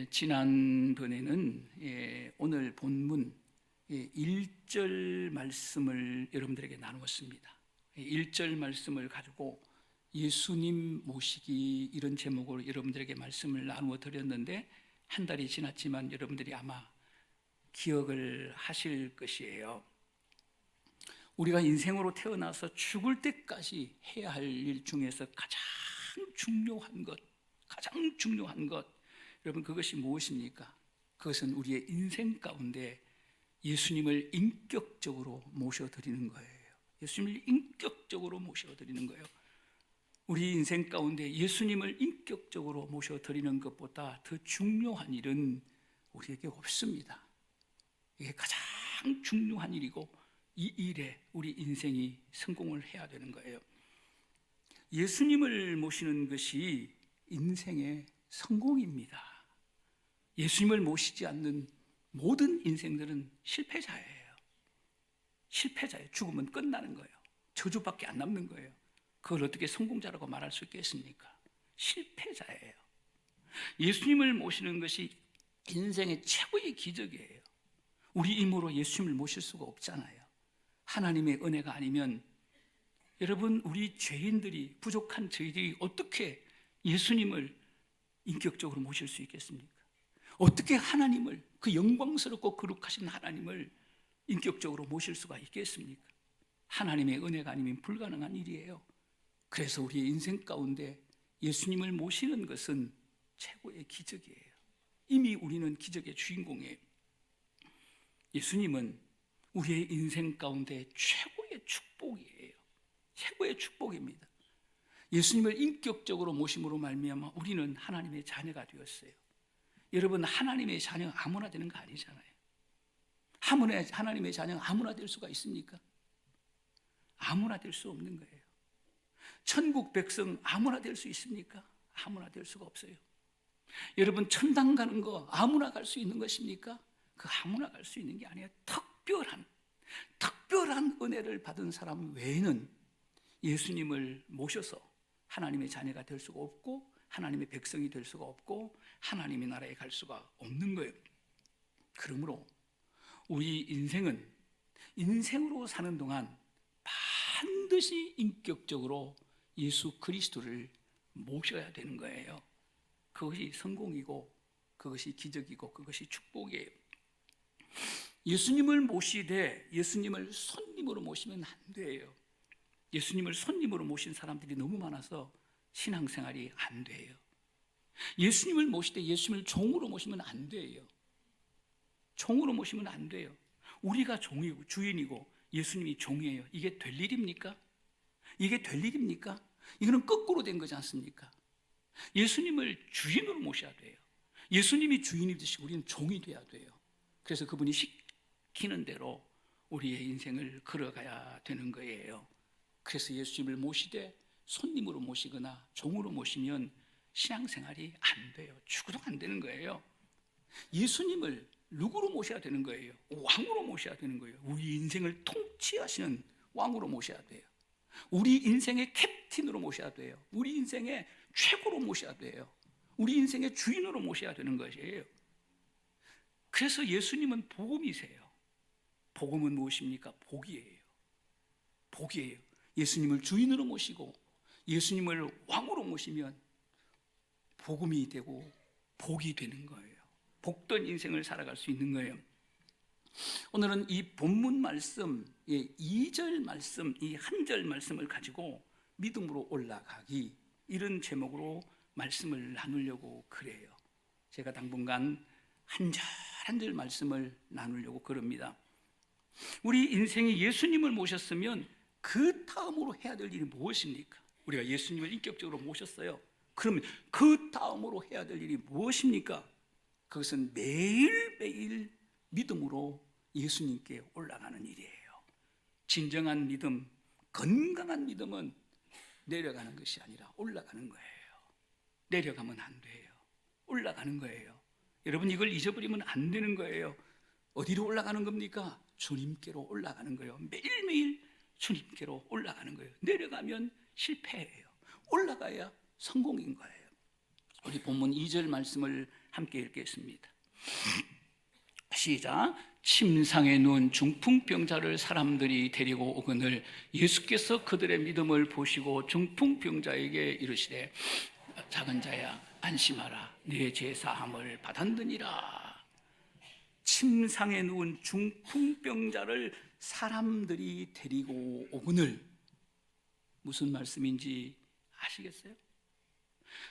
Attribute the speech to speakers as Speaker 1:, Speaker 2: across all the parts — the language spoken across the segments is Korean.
Speaker 1: 지난번에는 오늘 본문 1절 말씀을 여러분들에게 나누었습니다. 1절 말씀을 가지고 예수님 모시기 이런 제목으로 여러분들에게 말씀을 나누어 드렸는데 한 달이 지났지만 여러분들이 아마 기억을 하실 것이에요. 우리가 인생으로 태어나서 죽을 때까지 해야 할 일 중에서 가장 중요한 것, 여러분 그것이 무엇입니까? 그것은 우리의 인생 가운데 예수님을 인격적으로 모셔드리는 거예요. 예수님을 인격적으로 모셔드리는 거예요. 우리 인생 가운데 예수님을 인격적으로 모셔드리는 것보다 더 중요한 일은 우리에게 없습니다. 이게 가장 중요한 일이고 이 일에 우리 인생이 성공을 해야 되는 거예요. 예수님을 모시는 것이 인생의 성공입니다. 예수님을 모시지 않는 모든 인생들은 실패자예요. 죽으면 끝나는 거예요. 저주밖에 안 남는 거예요. 그걸 어떻게 성공자라고 말할 수 있겠습니까? 실패자예요. 예수님을 모시는 것이 인생의 최고의 기적이에요. 우리 힘으로 예수님을 모실 수가 없잖아요. 하나님의 은혜가 아니면 여러분, 우리 죄인들이, 부족한 저희들이 어떻게 예수님을 인격적으로 모실 수 있겠습니까? 어떻게 하나님을, 그 영광스럽고 거룩하신 하나님을 인격적으로 모실 수가 있겠습니까? 하나님의 은혜가 아니면 불가능한 일이에요. 그래서 우리의 인생 가운데 예수님을 모시는 것은 최고의 기적이에요. 이미 우리는 기적의 주인공이에요. 예수님은 우리의 인생 가운데 최고의 축복이에요. 최고의 축복입니다. 예수님을 인격적으로 모심으로 말미암아 우리는 하나님의 자녀가 되었어요. 여러분, 하나님의 자녀 아무나 되는 거 아니잖아요. 하나님의 자녀 아무나 될 수가 있습니까? 아무나 될 수 없는 거예요. 천국 백성 아무나 될 수 있습니까? 아무나 될 수가 없어요. 여러분, 천당 가는 거 아무나 갈 수 있는 것입니까? 그 아무나 갈 수 있는 게 아니에요. 특별한 은혜를 받은 사람 외에는 예수님을 모셔서 하나님의 자녀가 될 수가 없고 하나님의 백성이 될 수가 없고 하나님의 나라에 갈 수가 없는 거예요. 그러므로 우리 인생은 인생으로 사는 동안 반드시 인격적으로 예수 그리스도를 모셔야 되는 거예요. 그것이 성공이고 그것이 기적이고 그것이 축복이에요. 예수님을 모시되 예수님을 손님으로 모시면 안 돼요. 예수님을 손님으로 모신 사람들이 너무 많아서 신앙생활이 안 돼요. 예수님을 모시되 예수님을 종으로 모시면 안 돼요. 종으로 모시면 안 돼요. 우리가 종이고 주인이고 예수님이 종이에요. 이게 될 일입니까? 이거는 거꾸로 된 거지 않습니까? 예수님을 주인으로 모셔야 돼요. 예수님이 주인이듯이 우리는 종이 돼야 돼요. 그래서 그분이 시키는 대로 우리의 인생을 걸어가야 되는 거예요. 그래서 예수님을 모시되 손님으로 모시거나 종으로 모시면 신앙생활이 안 돼요. 죽어도 안 되는 거예요. 예수님을 누구로 모셔야 되는 거예요? 왕으로 모셔야 되는 거예요. 우리 인생을 통치하시는 왕으로 모셔야 돼요. 우리 인생의 캡틴으로 모셔야 돼요. 우리 인생의 최고로 모셔야 돼요. 우리 인생의 주인으로 모셔야 되는 것이에요. 그래서 예수님은 복음이세요. 복음은 무엇입니까? 복이에요. 예수님을 주인으로 모시고 예수님을 왕으로 모시면 복음이 되고 복이 되는 거예요. 복된 인생을 살아갈 수 있는 거예요. 오늘은 이 본문 말씀, 2절 말씀, 이 한 절 말씀을 가지고 믿음으로 올라가기, 이런 제목으로 말씀을 나누려고 그래요. 제가 당분간 한 절 한 절 말씀을 나누려고 그럽니다. 우리 인생이 예수님을 모셨으면 그 다음으로 해야 될 일이 무엇입니까? 우리가 예수님을 인격적으로 모셨어요. 그러면 그 다음으로 해야 될 일이 무엇입니까? 그것은 매일매일 믿음으로 예수님께 올라가는 일이에요. 진정한 믿음, 건강한 믿음은 내려가는 것이 아니라 올라가는 거예요. 내려가면 안 돼요. 올라가는 거예요. 여러분, 이걸 잊어버리면 안 되는 거예요. 어디로 올라가는 겁니까? 주님께로 올라가는 거예요. 매일매일 주님께로 올라가는 거예요. 내려가면 실패예요. 올라가야 성공인 거예요. 우리 본문 2절 말씀을 함께 읽겠습니다. 시작. 침상에 누운 중풍병자를 사람들이 데리고 오거늘 예수께서 그들의 믿음을 보시고 중풍병자에게 이르시되 작은 자야 안심하라 네 죄 사함을 받았느니라. 침상에 누운 중풍병자를 사람들이 데리고 오거늘 무슨 말씀인지 아시겠어요?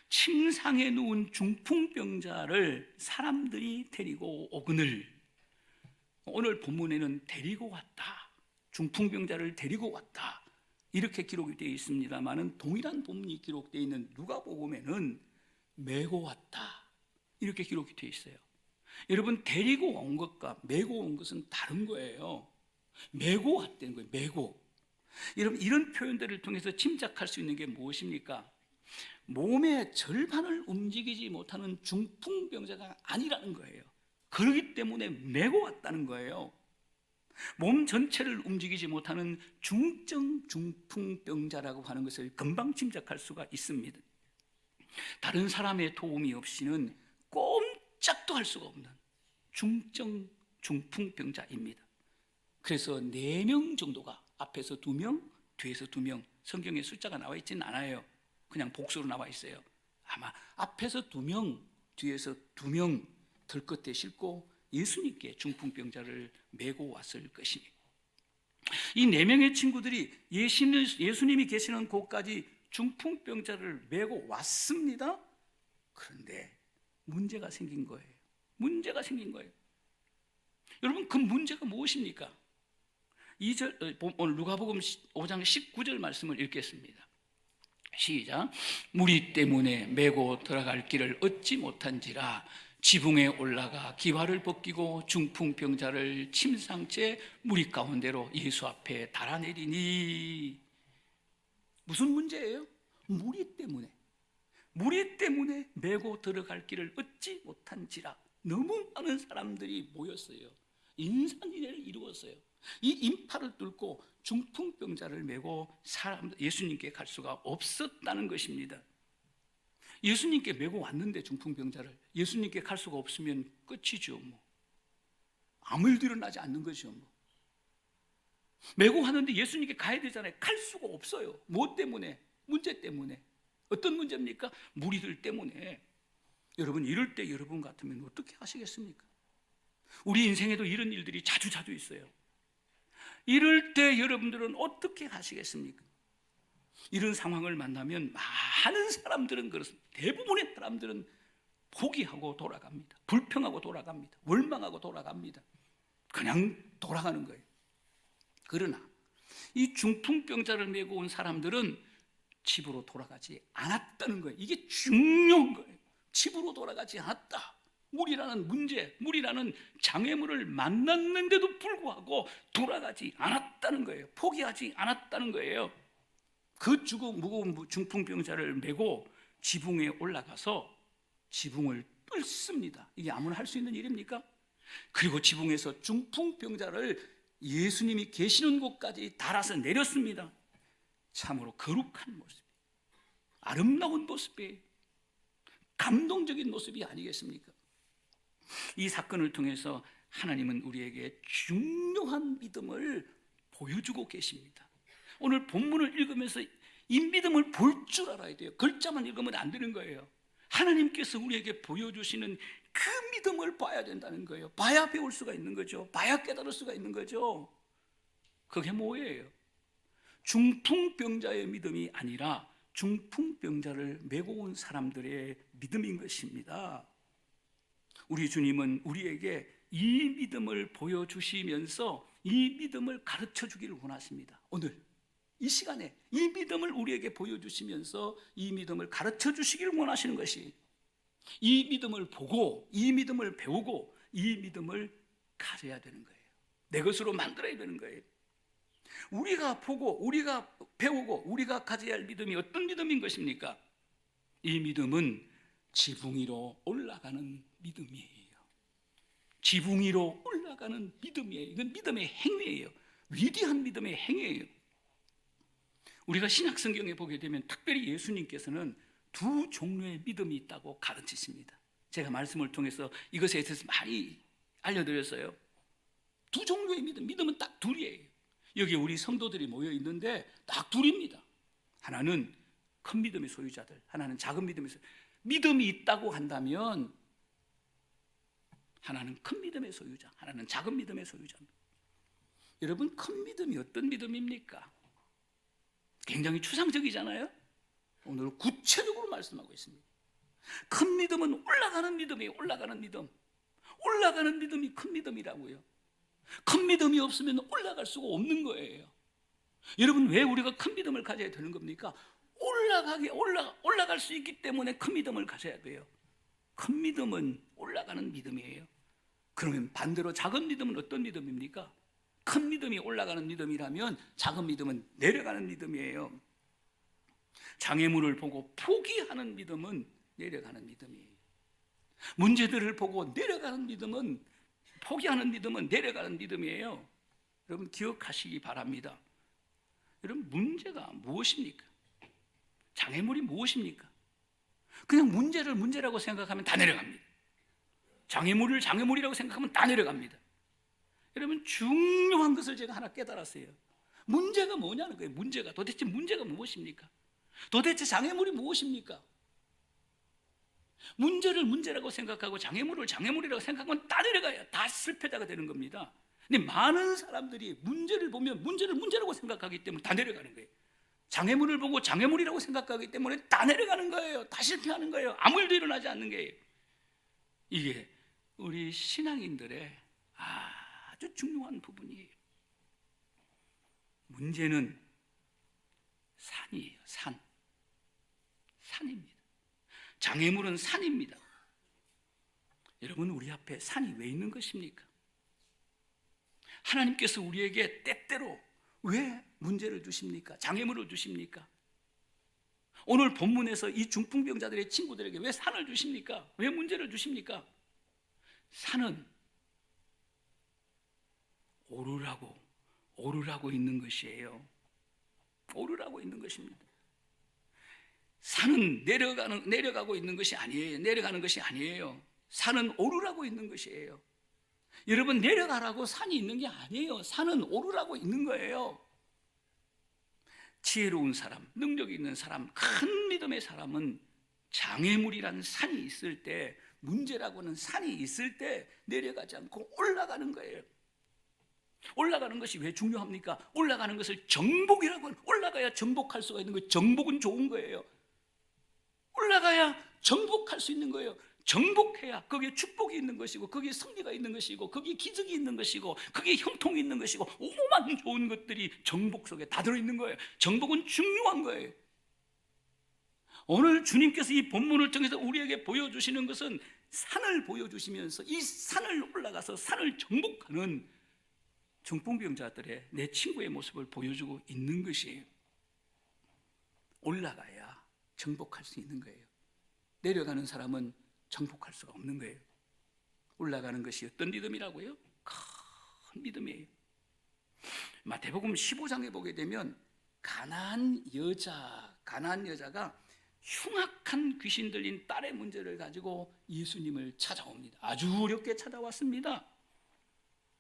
Speaker 1: 침상에 누운 중풍병자를 사람들이 데리고 오거늘, 오늘 본문에는 데리고 왔다, 중풍병자를 데리고 왔다 이렇게 기록이 되어 있습니다만은 동일한 본문이 기록되어 있는 누가복음에는 메고 왔다 이렇게 기록이 되어 있어요. 여러분, 데리고 온 것과 메고 온 것은 다른 거예요. 메고 왔다는 거예요. 메고. 여러분, 이런 표현들을 통해서 짐작할 수 있는 게 무엇입니까? 몸의 절반을 움직이지 못하는 중풍병자가 아니라는 거예요. 그렇기 때문에 메고 왔다는 거예요. 몸 전체를 움직이지 못하는 중증 중풍병자라고 하는 것을 금방 짐작할 수가 있습니다. 다른 사람의 도움이 없이는 꼼짝도 할 수가 없는 중증 중풍병자입니다. 그래서 4명 정도가 앞에서 2명, 뒤에서 2명, 성경에 숫자가 나와 있지는 않아요. 그냥 복수로 나와 있어요. 아마 앞에서 2명, 뒤에서 2명 들끝에 싣고 예수님께 중풍병자를 메고 왔을 것입니다. 이 4명의 친구들이 예수님이 계시는 곳까지 중풍병자를 메고 왔습니다. 그런데 문제가 생긴 거예요. 문제가 생긴 거예요. 여러분, 그 문제가 무엇입니까? 오늘 누가복음 5장 19절 말씀을 읽겠습니다. 시작. 무리 때문에 메고 들어갈 길을 얻지 못한지라 지붕에 올라가 기와를 벗기고 중풍병자를 침상째 무리 가운데로 예수 앞에 달아내리니. 무슨 문제예요? 무리 때문에 메고 들어갈 길을 얻지 못한지라. 너무 많은 사람들이 모였어요. 인산인해를 이루었어요. 이 인파를 뚫고 중풍병자를 메고 예수님께 갈 수가 없었다는 것입니다. 예수님께 메고 왔는데 중풍병자를 예수님께 갈 수가 없으면 끝이죠. 아무 일도 일어나지 않는 거죠. 메고 왔는데 예수님께 가야 되잖아요. 갈 수가 없어요. 무엇 때문에? 문제 때문에. 어떤 문제입니까? 무리들 때문에. 여러분, 이럴 때 여러분 같으면 어떻게 하시겠습니까? 우리 인생에도 이런 일들이 자주 있어요. 이럴 때 여러분들은 어떻게 하시겠습니까? 이런 상황을 만나면 많은 사람들은 그렇습니다. 대부분의 사람들은 포기하고 돌아갑니다. 불평하고 돌아갑니다. 원망하고 돌아갑니다. 그냥 돌아가는 거예요. 그러나 이 중풍병자를 메고 온 사람들은 집으로 돌아가지 않았다는 거예요. 이게 중요한 거예요. 집으로 돌아가지 않았다. 무리라는 문제, 무리라는 장애물을 만났는데도 불구하고 돌아가지 않았다는 거예요. 포기하지 않았다는 거예요. 그 무거운 중풍병자를 메고 지붕에 올라가서 지붕을 뚫습니다. 이게 아무나 할 수 있는 일입니까? 그리고 지붕에서 중풍병자를 예수님이 계시는 곳까지 달아서 내렸습니다. 참으로 거룩한 모습, 아름다운 모습이, 감동적인 모습이 아니겠습니까? 이 사건을 통해서 하나님은 우리에게 중요한 믿음을 보여주고 계십니다. 오늘 본문을 읽으면서 이 믿음을 볼 줄 알아야 돼요. 글자만 읽으면 안 되는 거예요. 하나님께서 우리에게 보여주시는 그 믿음을 봐야 된다는 거예요. 봐야 배울 수가 있는 거죠. 봐야 깨달을 수가 있는 거죠. 그게 뭐예요? 중풍병자의 믿음이 아니라 중풍병자를 메고 온 사람들의 믿음인 것입니다. 우리 주님은 우리에게 이 믿음을 보여주시면서 이 믿음을 가르쳐 주기를 원하십니다. 오늘 이 시간에 이 믿음을 우리에게 보여주시면서 이 믿음을 가르쳐 주시기를 원하시는 것이, 이 믿음을 보고 이 믿음을 배우고 이 믿음을 가져야 되는 거예요. 내 것으로 만들어야 되는 거예요. 우리가 보고 우리가 배우고 우리가 가져야 할 믿음이 어떤 믿음인 것입니까? 이 믿음은 지붕 위로 올라가는 믿음이에요. 지붕 위로 올라가는 믿음이에요. 이건 믿음의 행위예요. 위대한 믿음의 행위예요. 우리가 신약 성경에 보게 되면 특별히 예수님께서는 2 종류의 믿음이 있다고 가르치십니다. 제가 말씀을 통해서 이것에 대해서 많이 알려드렸어요. 두 종류의 믿음, 믿음은 딱 둘이에요. 여기 우리 성도들이 모여 있는데 딱 둘입니다. 하나는 큰 믿음의 소유자들, 하나는 작은 믿음의 소유자들. 믿음이 있다고 한다면 하나는 큰 믿음의 소유자, 하나는 작은 믿음의 소유자입니다. 여러분, 큰 믿음이 어떤 믿음입니까? 굉장히 추상적이잖아요. 오늘 구체적으로 말씀하고 있습니다. 큰 믿음은 올라가는 믿음이에요. 올라가는 믿음. 올라가는 믿음이 큰 믿음이라고요. 큰 믿음이 없으면 올라갈 수가 없는 거예요. 여러분, 왜 우리가 큰 믿음을 가져야 되는 겁니까? 올라갈 수 있기 때문에 큰 믿음을 가져야 돼요. 큰 믿음은 올라가는 믿음이에요. 그러면 반대로 작은 믿음은 어떤 믿음입니까? 큰 믿음이 올라가는 믿음이라면 작은 믿음은 내려가는 믿음이에요. 장애물을 보고 포기하는 믿음은 내려가는 믿음이에요. 문제들을 보고 내려가는 믿음은, 포기하는 믿음은 내려가는 믿음이에요. 여러분, 기억하시기 바랍니다. 여러분, 문제가 무엇입니까? 장애물이 무엇입니까? 그냥 문제를 문제라고 생각하면 다 내려갑니다. 장애물을 장애물이라고 생각하면 다 내려갑니다. 여러분, 중요한 것을 제가 하나 깨달았어요. 문제가 뭐냐는 거예요. 도대체 문제가 무엇입니까? 도대체 장애물이 무엇입니까? 문제를 문제라고 생각하고 장애물을 장애물이라고 생각하면 다 내려가요. 다 실패자가 되는 겁니다. 근데 많은 사람들이 문제를 보면 문제를 문제라고 생각하기 때문에 다 내려가는 거예요. 장애물을 보고 장애물이라고 생각하기 때문에 다 내려가는 거예요. 다 실패하는 거예요. 아무 일도 일어나지 않는 거예요. 이게 우리 신앙인들의 아주 중요한 부분이에요. 문제는 산이에요. 산입니다. 장애물은 산입니다. 여러분, 우리 앞에 산이 왜 있는 것입니까? 하나님께서 우리에게 때때로 왜 문제를 주십니까? 장애물을 주십니까? 오늘 본문에서 이 중풍병자들의 친구들에게 왜 산을 주십니까? 왜 문제를 주십니까? 산은 오르라고 있는 것이에요. 오르라고 있는 것입니다. 산은 내려가고 있는 것이 아니에요. 내려가는 것이 아니에요. 산은 오르라고 있는 것이에요. 여러분, 내려가라고 산이 있는 게 아니에요. 산은 오르라고 있는 거예요. 지혜로운 사람, 능력 있는 사람, 큰 믿음의 사람은 장애물이라는 산이 있을 때, 문제라고 하는 산이 있을 때 내려가지 않고 올라가는 거예요. 올라가는 것이 왜 중요합니까? 올라가는 것을 정복이라고 하는, 올라가야 정복할 수가 있는 거예요. 정복은 좋은 거예요. 올라가야 정복할 수 있는 거예요. 정복해야 거기에 축복이 있는 것이고, 거기에 승리가 있는 것이고, 거기에 기적이 있는 것이고, 거기에 형통이 있는 것이고, 오만 좋은 것들이 정복 속에 다 들어있는 거예요. 정복은 중요한 거예요. 오늘 주님께서 이 본문을 통해서 우리에게 보여주시는 것은 산을 보여주시면서 이 산을 올라가서 산을 정복하는 중풍병자들의, 내 친구의 모습을 보여주고 있는 것이에요. 올라가야 정복할 수 있는 거예요. 내려가는 사람은 정복할 수가 없는 거예요. 올라가는 것이 어떤 믿음이라고요? 큰 믿음이에요. 마태복음 15장에 보게 되면 가나안 여자가 흉악한 귀신 들린 딸의 문제를 가지고 예수님을 찾아옵니다. 아주 어렵게 찾아왔습니다.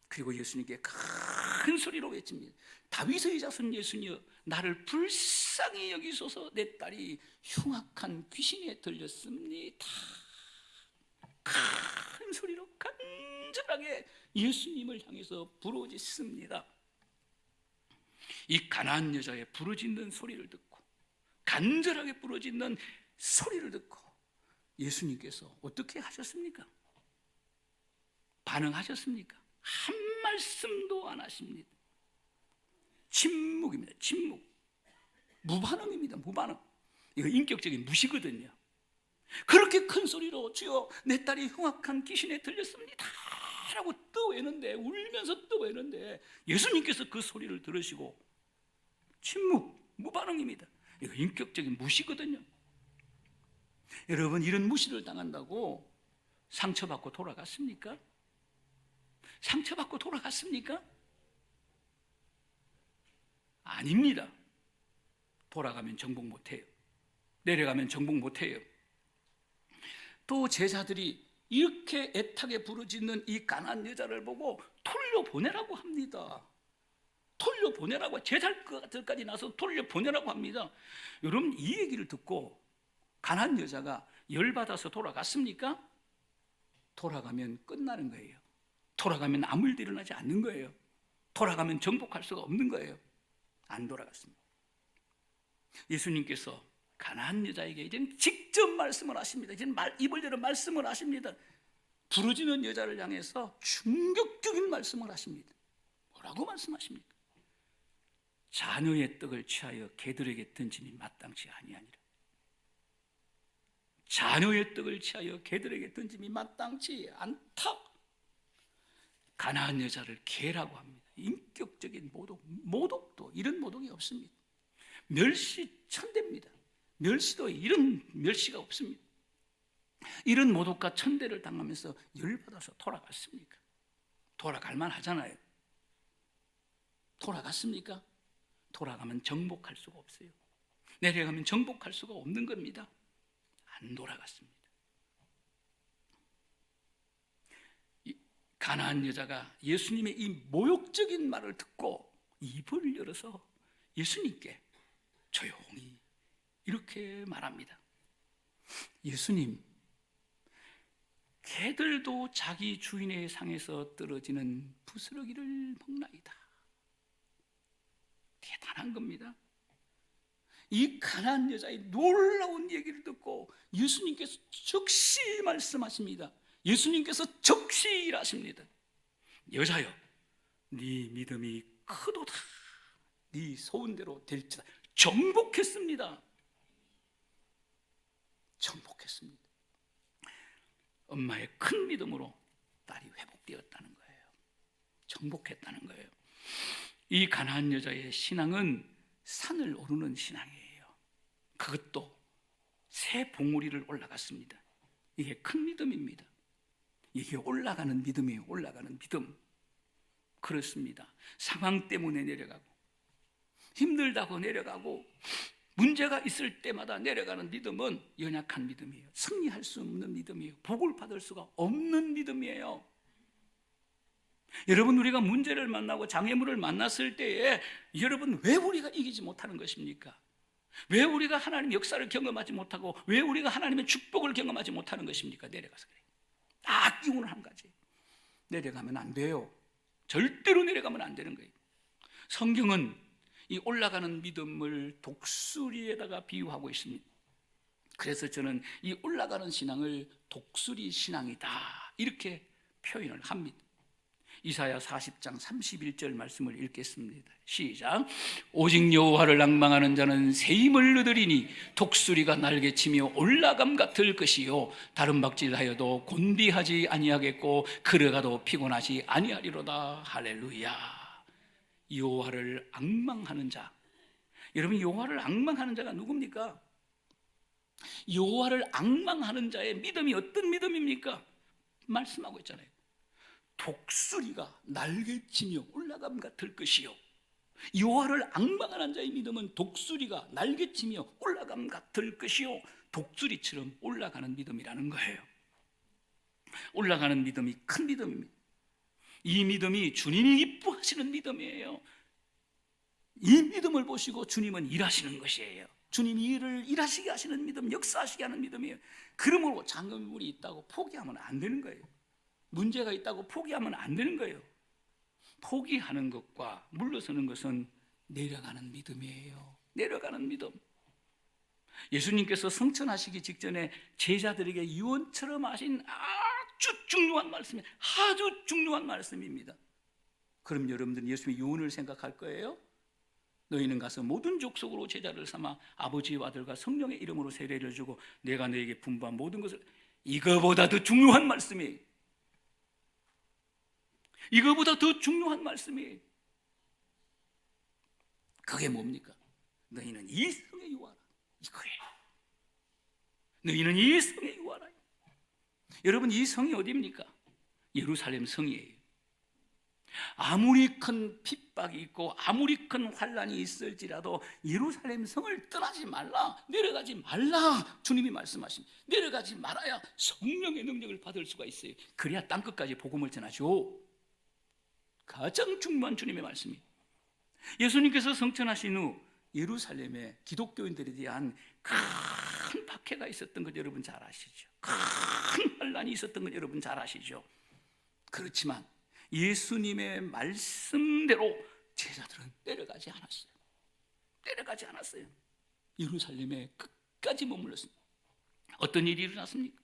Speaker 1: 그리고 예수님께 큰 소리로 외칩니다. 다윗의 자손 예수님여, 나를 불쌍히 여기소서. 내 딸이 흉악한 귀신에 들렸습니다. 큰 소리로 간절하게 예수님을 향해서 부르짖습니다. 이 가나안 여자의 부르짖는 소리를 듣고, 간절하게 부르짖는 소리를 듣고 예수님께서 어떻게 하셨습니까? 반응하셨습니까? 한 말씀도 안 하십니다. 침묵입니다. 침묵. 무반응입니다. 무반응. 이거 인격적인 무시거든요. 그렇게 큰 소리로 주여, 내 딸이 흉악한 귀신에 들렸습니다 라고 떠외는데, 울면서 떠외는데 예수님께서 그 소리를 들으시고 침묵, 무반응입니다. 이거 인격적인 무시거든요. 여러분, 이런 무시를 당한다고 상처받고 돌아갔습니까? 상처받고 돌아갔습니까? 아닙니다. 돌아가면 정복 못해요. 내려가면 정복 못해요. 또 제자들이 이렇게 애타게 부르짖는 이 가난한 여자를 보고 돌려보내라고 합니다. 돌려보내라고, 제살들까지 나서 돌려보내라고 합니다. 여러분, 이 얘기를 듣고 가난한 여자가 열받아서 돌아갔습니까? 돌아가면 끝나는 거예요. 돌아가면 아무 일도 일어나지 않는 거예요. 돌아가면 정복할 수가 없는 거예요. 안 돌아갔습니다. 예수님께서 가난한 여자에게 이제는 직접 말씀을 하십니다. 이제는 입을 열어 말씀을 하십니다. 부르짖는 여자를 향해서 충격적인 말씀을 하십니다. 뭐라고 말씀하십니까? 자녀의 떡을 취하여 개들에게 던지니 마땅치 아니하니라. 자녀의 떡을 취하여 개들에게 던짐이 마땅치 않다. 가난한 여자를 개라고 합니다. 인격적인 모독도 이런 모독이 없습니다. 멸시천대입니다. 멸시도 이런 멸시가 없습니다. 이런 모독과 천대를 당하면서 열받아서 돌아갔습니까? 돌아갈 만하잖아요. 돌아갔습니까? 돌아가면 정복할 수가 없어요. 내려가면 정복할 수가 없는 겁니다. 안 돌아갔습니다. 가난한 여자가 예수님의 이 모욕적인 말을 듣고 입을 열어서 예수님께 조용히 이렇게 말합니다. 예수님, 개들도 자기 주인의 상에서 떨어지는 부스러기를 먹나이다. 대단한 겁니다. 이 가난한 여자의 놀라운 얘기를 듣고 예수님께서 즉시 말씀하십니다. 예수님께서 즉시 일하십니다. 여자여, 네 믿음이 크도다. 네 소원대로 될지다. 정복했습니다. 정복했습니다. 엄마의 큰 믿음으로 딸이 회복되었다는 거예요. 정복했다는 거예요. 이 가난한 여자의 신앙은 산을 오르는 신앙이에요. 그것도 새 봉우리를 올라갔습니다. 이게 큰 믿음입니다. 이게 올라가는 믿음이에요. 올라가는 믿음. 그렇습니다. 상황 때문에 내려가고 힘들다고 내려가고 문제가 있을 때마다 내려가는 믿음은 연약한 믿음이에요. 승리할 수 없는 믿음이에요. 복을 받을 수가 없는 믿음이에요. 여러분, 우리가 문제를 만나고 장애물을 만났을 때에 여러분, 왜 우리가 이기지 못하는 것입니까? 왜 우리가 하나님의 역사를 경험하지 못하고 왜 우리가 하나님의 축복을 경험하지 못하는 것입니까? 내려가서 그래요. 딱 이유는 한 가지. 내려가면 안 돼요. 절대로 내려가면 안 되는 거예요. 성경은 이 올라가는 믿음을 독수리에다가 비유하고 있습니다. 그래서 저는 이 올라가는 신앙을 독수리 신앙이다 이렇게 표현을 합니다. 이사야 40장 31절 말씀을 읽겠습니다. 시작. 오직 여호와를 앙망하는 자는 새 힘을 얻으리니 독수리가 날개치며 올라감 같을 것이요 다른 박질하여도 곤비하지 아니하겠고 걸어가도 피곤하지 아니하리로다. 할렐루야. 여호와를 앙망하는 자. 여러분, 여호와를 앙망하는 자가 누굽니까? 여호와를 앙망하는 자의 믿음이 어떤 믿음입니까? 말씀하고 있잖아요. 독수리가 날개치며 올라감 같을 것이요. 여호와를 앙망하는 자의 믿음은 독수리가 날개치며 올라감 같을 것이요. 독수리처럼 올라가는 믿음이라는 거예요. 올라가는 믿음이 큰 믿음입니다. 이 믿음이 주님이 기뻐하시는 믿음이에요. 이 믿음을 보시고 주님은 일하시는 것이에요. 주님이 일을 일하시게 하시는 믿음, 역사하시게 하는 믿음이에요. 그러므로 장애물이 있다고 포기하면 안 되는 거예요. 문제가 있다고 포기하면 안 되는 거예요. 포기하는 것과 물러서는 것은 내려가는 믿음이에요. 내려가는 믿음. 예수님께서 성천하시기 직전에 제자들에게 유언처럼 하신 아주 중요한 말씀이에요. 아주 중요한 말씀입니다. 그럼 여러분들은 예수님의 유언을 생각할 거예요? 너희는 가서 모든 족속으로 제자를 삼아 아버지와 아들과 성령의 이름으로 세례를 주고 내가 너에게 분부한 모든 것을. 이거보다 더 중요한 말씀이에요. 이거보다 더 중요한 말씀이에요. 그게 뭡니까? 너희는 이 성에 유하라. 이거예요. 너희는 이 성에 유하라. 여러분, 이 성이 어디입니까? 예루살렘 성이에요. 아무리 큰 핍박이 있고 아무리 큰 환난이 있을지라도 예루살렘 성을 떠나지 말라, 내려가지 말라. 주님이 말씀하십니다. 내려가지 말아야 성령의 능력을 받을 수가 있어요. 그래야 땅끝까지 복음을 전하죠. 가장 중요한 주님의 말씀입니다. 예수님께서 성천하신 후 예루살렘에 기독교인들에 대한 큰 박해가 있었던 것 여러분 잘 아시죠? 큰 환난이 있었던 것 여러분 잘 아시죠? 그렇지만 예수님의 말씀대로 제자들은 내려가지 않았어요. 내려가지 않았어요. 예루살렘에 끝까지 머물렀습니다. 어떤 일이 일어났습니까?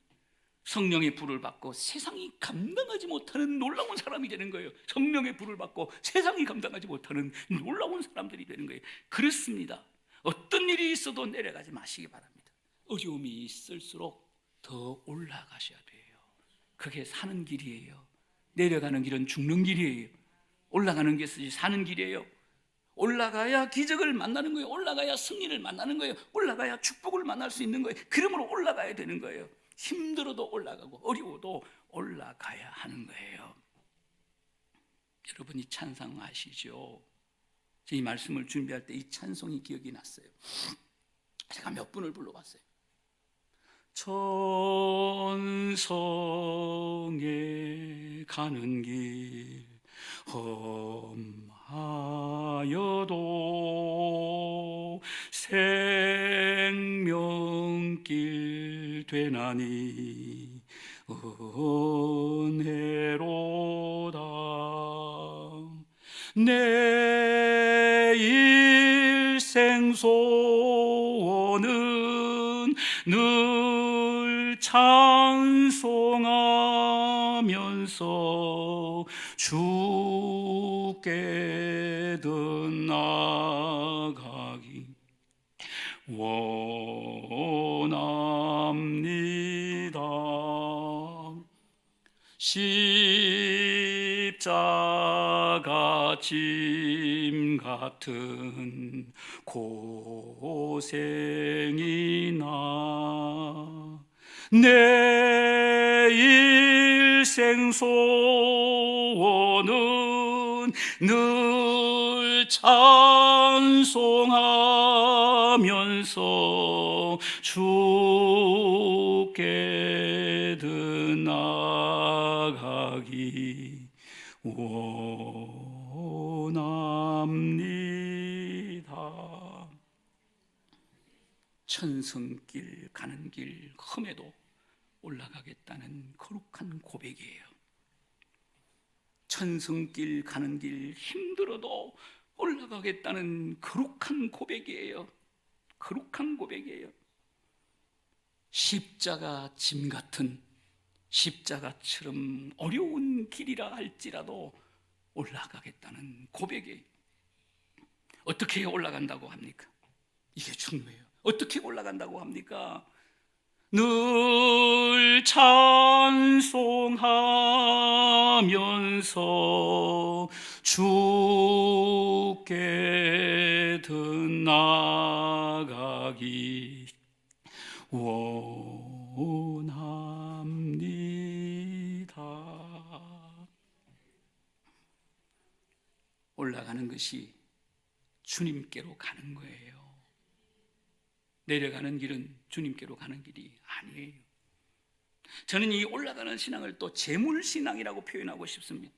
Speaker 1: 성령의 불을 받고 세상이 감당하지 못하는 놀라운 사람이 되는 거예요. 성령의 불을 받고 세상이 감당하지 못하는 놀라운 사람들이 되는 거예요. 그렇습니다. 어떤 일이 있어도 내려가지 마시기 바랍니다. 어려움이 있을수록 더 올라가셔야 돼요. 그게 사는 길이에요. 내려가는 길은 죽는 길이에요. 올라가는 것이 사는 길이에요. 올라가야 기적을 만나는 거예요. 올라가야 승리를 만나는 거예요. 올라가야 축복을 만날 수 있는 거예요. 그러므로 올라가야 되는 거예요. 힘들어도 올라가고 어려워도 올라가야 하는 거예요. 여러분이 찬송 아시죠? 이 말씀을 준비할 때 이 찬송이 기억이 났어요. 제가 몇 분을 불러봤어요. 천성에 가는 길 험하여도 생명길 되나니 은혜로다. 내 일생 소원은 늘 찬송하면서 주께 나가기 원합니다. 십자가 짐 같은 고생이 나 내 일생 소원은 늘 찬송하면서 주께 나가기 원합니다. 천성길 가는 길 험해도 올라가겠다는 거룩한 고백이에요. 천성길 가는 길 힘들어도 올라가겠다는 거룩한 고백이에요. 거룩한 고백이에요. 십자가 짐 같은 십자가처럼 어려운 길이라 할지라도 올라가겠다는 고백이에요. 어떻게 올라간다고 합니까? 이게 중요해요. 어떻게 올라간다고 합니까? 늘 찬송하면서 주께 나가기 원합니다. 올라가는 것이 주님께로 가는 거예요. 내려가는 길은 주님께로 가는 길이 아니에요. 저는 이 올라가는 신앙을 또 재물신앙이라고 표현하고 싶습니다.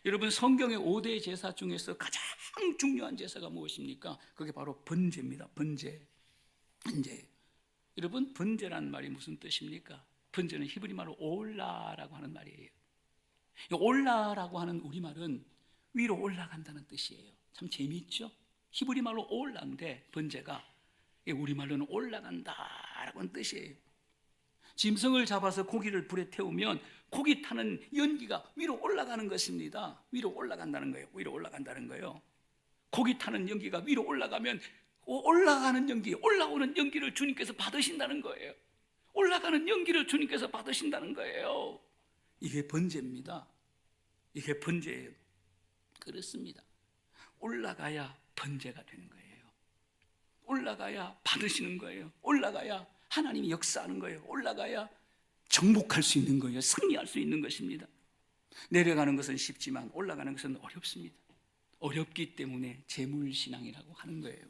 Speaker 1: 여러분, 성경의 5대 제사 중에서 가장 중요한 제사가 무엇입니까? 그게 바로 번제입니다. 번제. 여러분, 번제라는 말이 무슨 뜻입니까? 번제는 히브리 말로 올라라고 하는 말이에요. 올라라고 하는 우리말은 위로 올라간다는 뜻이에요. 참 재미있죠? 히브리 말로 올라인데 번제가 우리말로는 올라간다라고 하는 뜻이에요. 짐승을 잡아서 고기를 불에 태우면 고기 타는 연기가 위로 올라가는 것입니다. 위로 올라간다는 거예요. 위로 올라간다는 거예요. 고기 타는 연기가 위로 올라가면 올라가는 연기, 올라오는 연기를 주님께서 받으신다는 거예요. 올라가는 연기를 주님께서 받으신다는 거예요. 이게 번제입니다. 이게 번제예요. 그렇습니다. 올라가야 번제가 되는 거예요. 올라가야 받으시는 거예요. 올라가야 하나님이 역사하는 거예요. 올라가야 정복할 수 있는 거예요. 승리할 수 있는 것입니다. 내려가는 것은 쉽지만 올라가는 것은 어렵습니다. 어렵기 때문에 재물신앙이라고 하는 거예요.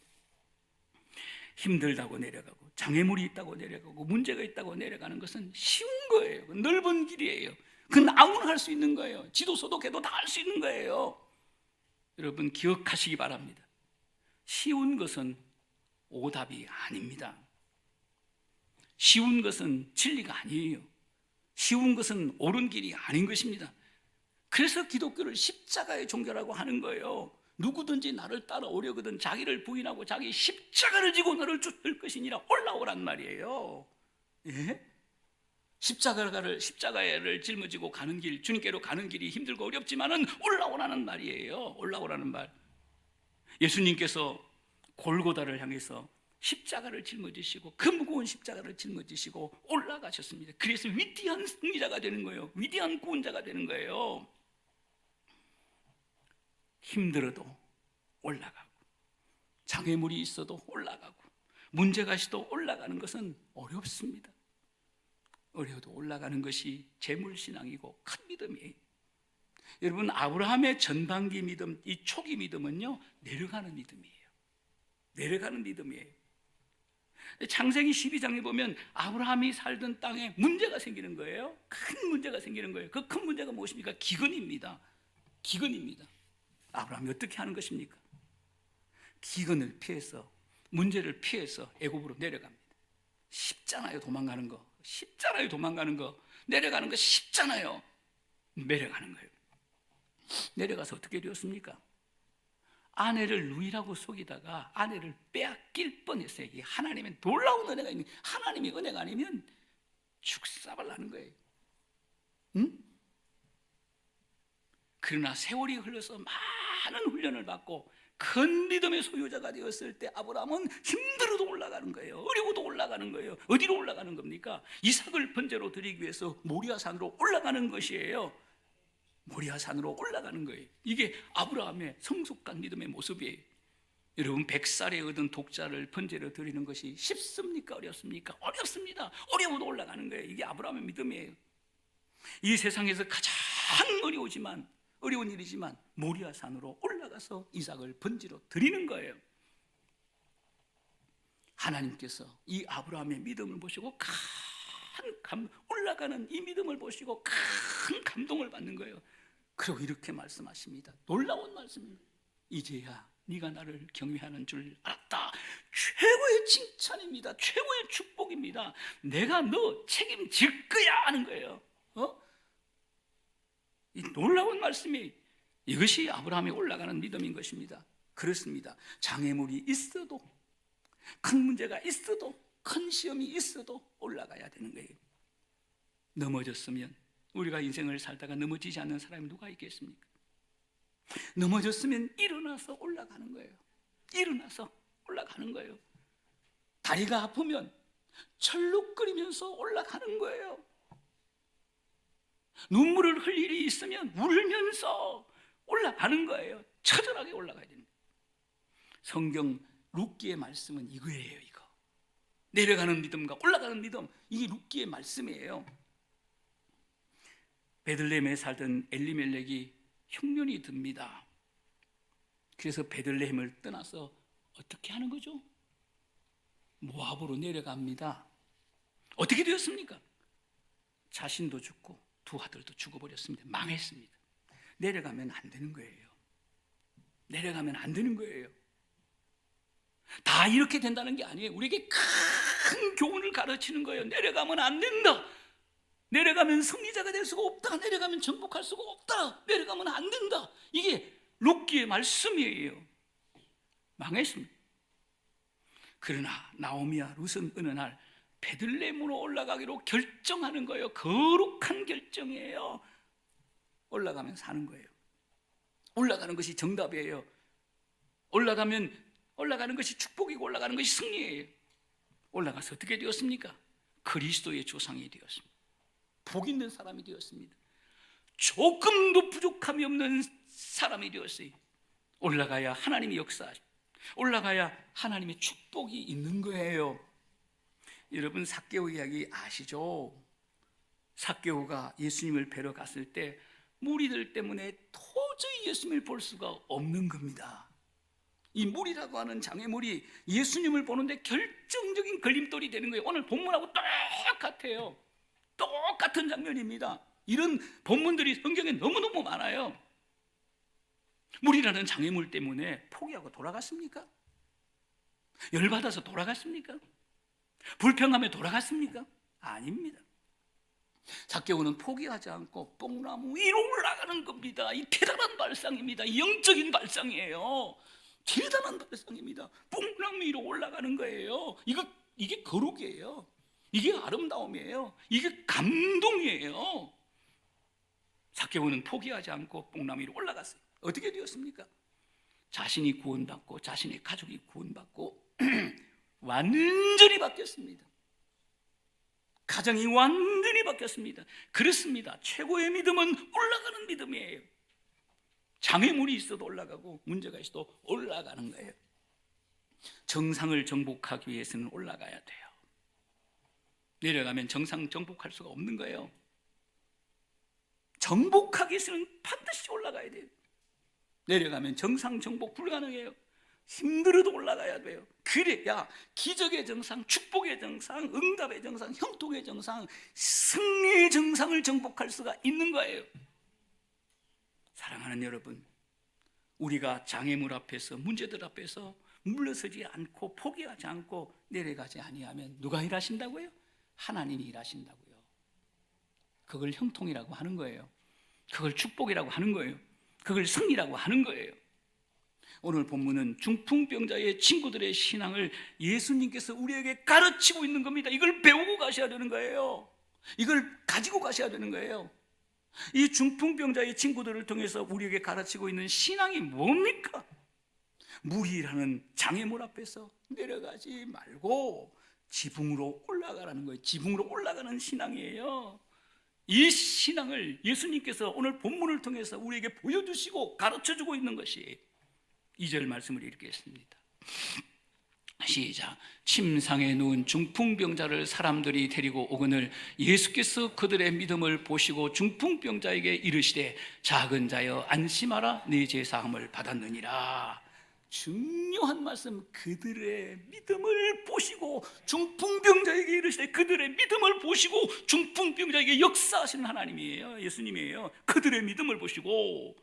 Speaker 1: 힘들다고 내려가고 장애물이 있다고 내려가고 문제가 있다고 내려가는 것은 쉬운 거예요. 넓은 길이에요. 그건 아무나 할 수 있는 거예요. 지도서도 걔도 다 할 수 있는 거예요. 여러분 기억하시기 바랍니다. 쉬운 것은 오답이 아닙니다. 쉬운 것은 진리가 아니에요. 쉬운 것은 옳은 길이 아닌 것입니다. 그래서 기독교를 십자가의 종교라고 하는 거예요. 누구든지 나를 따라오려거든 자기를 부인하고 자기 십자가를 지고 나를 쫓을 것이니라 올라오란 말이에요. 예? 십자가를 짊어지고 가는 길, 주님께로 가는 길이 힘들고 어렵지만은 올라오라는 말이에요. 올라오라는 말. 예수님께서 골고다를 향해서 십자가를 짊어지시고 그 무거운 십자가를 짊어지시고 올라가셨습니다. 그래서 위대한 승리자가 되는 거예요. 위대한 구원자가 되는 거예요. 힘들어도 올라가고 장애물이 있어도 올라가고 문제가 있어도 올라가는 것은 어렵습니다. 어려워도 올라가는 것이 재물신앙이고 큰 믿음이에요. 여러분 아브라함의 전반기 믿음, 이 초기 믿음은요 내려가는 믿음이에요. 내려가는 믿음이에요. 창세기 12장에 보면 아브라함이 살던 땅에 문제가 생기는 거예요. 큰 문제가 생기는 거예요. 그 큰 문제가 무엇입니까? 기근입니다. 기근입니다. 아브라함이 어떻게 하는 것입니까? 기근을 피해서 문제를 피해서 애굽으로 내려갑니다. 쉽잖아요. 도망가는 거 쉽잖아요. 도망가는 거 내려가는 거 쉽잖아요. 내려가는 거예요. 내려가서 어떻게 되었습니까? 아내를 누이라고 속이다가 아내를 빼앗길 뻔했어요. 이게 하나님의 놀라운 은혜가 있는, 하나님의 은혜가 아니면 죽사발 나는 거예요. 응? 그러나 세월이 흘러서 많은 훈련을 받고 큰 믿음의 소유자가 되었을 때 아브라함은 힘들어도 올라가는 거예요. 어려워도 올라가는 거예요. 어디로 올라가는 겁니까? 이삭을 번제로 드리기 위해서 모리아산으로 올라가는 것이에요. 모리아산으로 올라가는 거예요. 이게 아브라함의 성숙한 믿음의 모습이에요. 여러분 100살에 얻은 독자를 번제로 드리는 것이 쉽습니까? 어렵습니까? 어렵습니다. 어려워도 올라가는 거예요. 이게 아브라함의 믿음이에요. 이 세상에서 가장 어려운 일이지만 모리아산으로 올라가서 이삭을 번제로 드리는 거예요. 하나님께서 이 아브라함의 믿음을 보시고 올라가는 이 믿음을 보시고 큰 감동을 받는 거예요. 그리고 이렇게 말씀하십니다. 놀라운 말씀입니다. 이제야 네가 나를 경외하는 줄 알았다. 최고의 칭찬입니다. 최고의 축복입니다. 내가 너 책임질 거야 하는 거예요. 이 놀라운 말씀이, 이것이 아브라함이 올라가는 믿음인 것입니다. 그렇습니다. 장애물이 있어도, 큰 문제가 있어도, 큰 시험이 있어도 올라가야 되는 거예요. 넘어졌으면, 우리가 인생을 살다가 넘어지지 않는 사람이 누가 있겠습니까? 넘어졌으면 일어나서 올라가는 거예요. 일어나서 올라가는 거예요. 다리가 아프면 철룩거리면서 올라가는 거예요. 눈물을 흘릴 일이 있으면 울면서 올라가는 거예요. 처절하게 올라가야 됩니다. 성경 룻기의 말씀은 이거예요. 이거 내려가는 믿음과 올라가는 믿음, 이게 룻기의 말씀이에요. 베들레헴에 살던 엘리멜렉이 흉년이 듭니다. 그래서 베들레헴을 떠나서 어떻게 하는 거죠? 모압으로 내려갑니다. 어떻게 되었습니까? 자신도 죽고 두 아들도 죽어버렸습니다. 망했습니다. 내려가면 안 되는 거예요. 내려가면 안 되는 거예요. 다 이렇게 된다는 게 아니에요. 우리에게 큰 교훈을 가르치는 거예요. 내려가면 안 된다. 내려가면 승리자가 될 수가 없다. 내려가면 정복할 수가 없다. 내려가면 안 된다. 이게 룻기의 말씀이에요. 망했습니다. 그러나 나오미와 룻은 어느 날 베들레헴으로 올라가기로 결정하는 거예요. 거룩한 결정이에요. 올라가면 사는 거예요. 올라가는 것이 정답이에요. 올라가는 것이 축복이고 올라가는 것이 승리예요. 올라가서 어떻게 되었습니까? 그리스도의 조상이 되었습니다. 복 있는 사람이 되었습니다. 조금도 부족함이 없는 사람이 되었어요. 올라가야 하나님이 역사하시고 올라가야 하나님의 축복이 있는 거예요. 여러분 삭개오 이야기 아시죠? 삭개오가 예수님을 뵈러 갔을 때 무리들 때문에 도저히 예수님을 볼 수가 없는 겁니다. 이 무리라고 하는 장애물이 예수님을 보는데 결정적인 걸림돌이 되는 거예요. 오늘 본문하고 똑같아요. 똑같은 장면입니다. 이런 본문들이 성경에 너무너무 많아요. 무리라는 장애물 때문에 포기하고 돌아갔습니까? 열받아서 돌아갔습니까? 불평하며 돌아갔습니까? 아닙니다. zak개오는 포기하지 않고 뽕나무 위로 올라가는 겁니다. 이 대단한 발상입니다. 영적인 발상이에요. 대단한 발상입니다. 뽕나무 위로 올라가는 거예요. 이게 거룩이에요. 이게 아름다움이에요. 이게 감동이에요. zak개오는 포기하지 않고 뽕나무 위로 올라갔어요. 어떻게 되었습니까? 자신이 구원받고 자신의 가족이 구원받고 완전히 바뀌었습니다. 가정이 완전히 바뀌었습니다. 그렇습니다. 최고의 믿음은 올라가는 믿음이에요. 장애물이 있어도 올라가고 문제가 있어도 올라가는 거예요. 정상을 정복하기 위해서는 올라가야 돼요. 내려가면 정상 정복할 수가 없는 거예요. 정복하기 위해서는 반드시 올라가야 돼요. 내려가면 정상 정복 불가능해요. 힘들어도 올라가야 돼요. 그래야 기적의 정상, 축복의 정상, 응답의 정상, 형통의 정상, 승리의 정상을 정복할 수가 있는 거예요. 사랑하는 여러분, 우리가 장애물 앞에서, 문제들 앞에서 물러서지 않고 포기하지 않고 내려가지 아니하면 누가 일하신다고요? 하나님이 일하신다고요. 그걸 형통이라고 하는 거예요. 그걸 축복이라고 하는 거예요. 그걸 승리라고 하는 거예요. 오늘 본문은 중풍병자의 친구들의 신앙을 예수님께서 우리에게 가르치고 있는 겁니다. 이걸 배우고 가셔야 되는 거예요. 이걸 가지고 가셔야 되는 거예요. 이 중풍병자의 친구들을 통해서 우리에게 가르치고 있는 신앙이 뭡니까? 무리라는 장애물 앞에서 내려가지 말고 지붕으로 올라가라는 거예요. 지붕으로 올라가는 신앙이에요. 이 신앙을 예수님께서 오늘 본문을 통해서 우리에게 보여주시고 가르쳐주고 있는 것이 2절 말씀을 읽겠습니다. 시작. 침상에 누운 중풍병자를 사람들이 데리고 오거늘 예수께서 그들의 믿음을 보시고 중풍병자에게 이르시되 작은 자여 안심하라 네 죄사함을 받았느니라. 중요한 말씀. 그들의 믿음을 보시고 중풍병자에게 이르시되 그들의 믿음을 보시고 중풍병자에게 역사하시는 하나님이에요. 예수님이에요. 그들의 믿음을 보시고.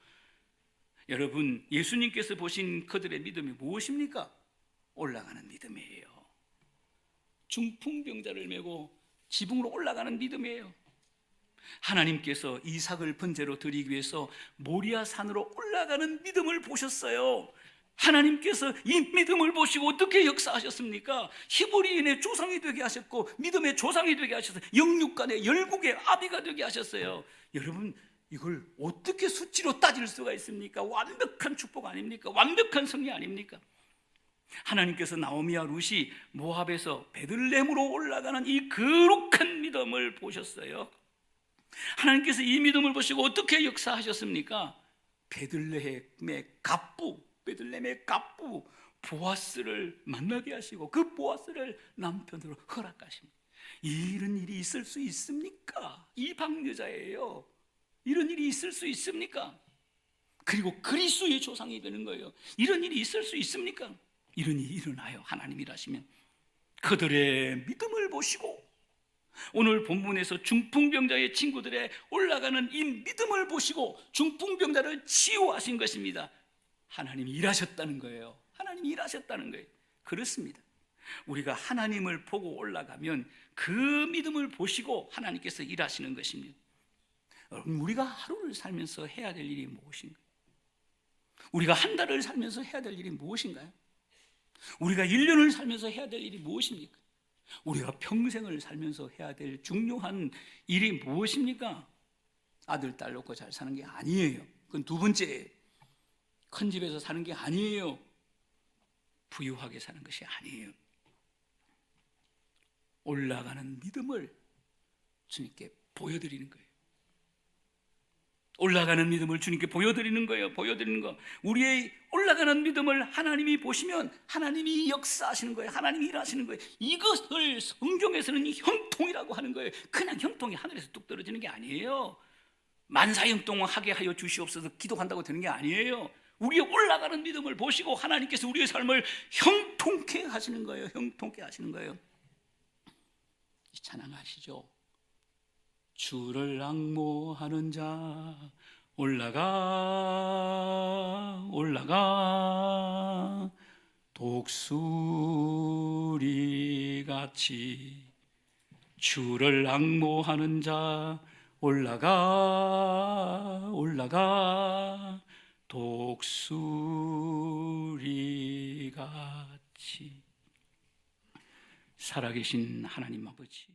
Speaker 1: 여러분, 예수님께서 보신 그들의 믿음이 무엇입니까? 올라가는 믿음이에요. 중풍병자를 메고 지붕으로 올라가는 믿음이에요. 하나님께서 이삭을 번제로 드리기 위해서 모리아 산으로 올라가는 믿음을 보셨어요. 하나님께서 이 믿음을 보시고 어떻게 역사하셨습니까? 히브리인의 조상이 되게 하셨고 믿음의 조상이 되게 하셔서 영육간의 열국의 아비가 되게 하셨어요. 여러분, 이걸 어떻게 수치로 따질 수가 있습니까? 완벽한 축복 아닙니까? 완벽한 승리 아닙니까? 하나님께서 나오미와 룻이 모압에서 베들레헴으로 올라가는 이 거룩한 믿음을 보셨어요. 하나님께서 이 믿음을 보시고 어떻게 역사하셨습니까? 베들레헴의 갑부 보아스를 만나게 하시고 그 보아스를 남편으로 허락하십니다. 이런 일이 있을 수 있습니까? 이방 여자예요. 이런 일이 있을 수 있습니까? 그리고 그리스도의 조상이 되는 거예요. 이런 일이 있을 수 있습니까? 이런 일이 일어나요. 하나님이 일하시면. 그들의 믿음을 보시고 오늘 본문에서 중풍병자의 친구들의 올라가는 이 믿음을 보시고 중풍병자를 치유하신 것입니다. 하나님이 일하셨다는 거예요. 하나님이 일하셨다는 거예요. 그렇습니다. 우리가 하나님을 보고 올라가면 그 믿음을 보시고 하나님께서 일하시는 것입니다. 여러분, 우리가 하루를 살면서 해야 될 일이 무엇인가요? 우리가 한 달을 살면서 해야 될 일이 무엇인가요? 우리가 1년을 살면서 해야 될 일이 무엇입니까? 우리가 평생을 살면서 해야 될 중요한 일이 무엇입니까? 아들, 딸 놓고 잘 사는 게 아니에요. 그건 두 번째예요. 큰 집에서 사는 게 아니에요. 부유하게 사는 것이 아니에요. 올라가는 믿음을 주님께 보여드리는 거예요. 올라가는 믿음을 주님께 보여드리는 거예요. 보여드리는 거. 우리의 올라가는 믿음을 하나님이 보시면 하나님이 역사하시는 거예요. 하나님이 일하시는 거예요. 이것을 성경에서는 형통이라고 하는 거예요. 그냥 형통이 하늘에서 뚝 떨어지는 게 아니에요. 만사형통하게 하여 주시옵소서 기도한다고 되는 게 아니에요. 우리의 올라가는 믿음을 보시고 하나님께서 우리의 삶을 형통케 하시는 거예요. 형통케 하시는 거예요. 찬양하시죠. 주를 앙모하는 자 올라가 올라가 독수리같이 주를 앙모하는 자 올라가 올라가 독수리같이 살아계신 하나님 아버지